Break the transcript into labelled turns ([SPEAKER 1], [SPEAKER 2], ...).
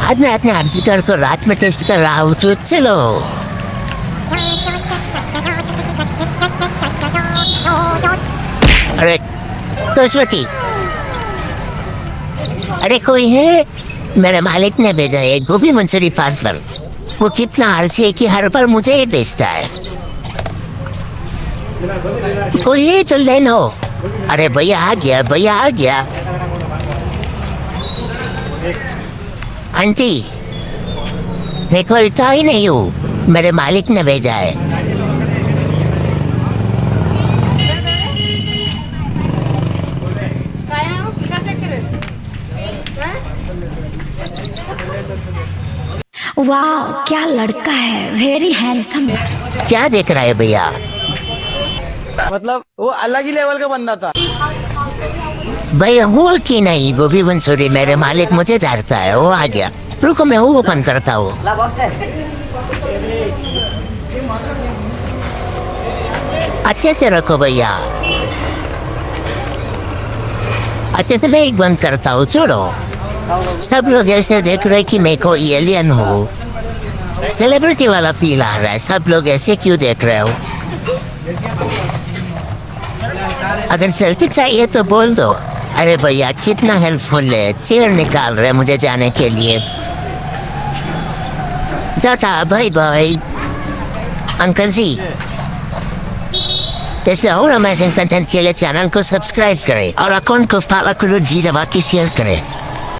[SPEAKER 1] आज मैं अपने हॉस्पिटल को रात में टेस्ट कर रहा हूँ तो चलो। अरे सरस्वती, अरे कोई है? मेरे मालिक ने भेजा है गोभी मंचूरी पार्सल। वो कितना आलसी है कि हर बार मुझे ही बेचता है। कोई है तो ले लो। अरे भैया आ गया, भैया आ गया। आंटी, मैं खोलता ही नहीं हूँ, मेरे मालिक ने भेजा है।
[SPEAKER 2] वाह, क्या लड़का है, वेरी हैंडसम।
[SPEAKER 1] क्या देख रहा है भैया?
[SPEAKER 3] मतलब वो अलग ही लेवल का बंदा था।
[SPEAKER 1] भैया हुआ कि नहीं गोभी मंचूरी, मेरे मालिक मुझे जानता है, वो आ गया। रुको मैं वो ओपन करता हूँ। अच्छे से रखो भैया, अच्छे से मैं एक बंद करता हूँ। छोड़ो, सब लोग ऐसे देख रहे कि मैं कोई एलियन हूँ। सेलिब्रिटी वाला फील आ रहा है। सब लोग ऐसे क्यों देख रहे हो? अगर सेल्फी चाहिए तो बोल दो। अरे भैया कितना हेल्पफुल है, चेयर निकाल रहे मुझे जाने के लिए। Tata bye bye. Uncle ji, ऐसे और अमेजिंग कंटेंट के लिए चैनल को सब्सक्राइब करें और अकाउंट को फॉलो करो, जी दबा के शेयर करें।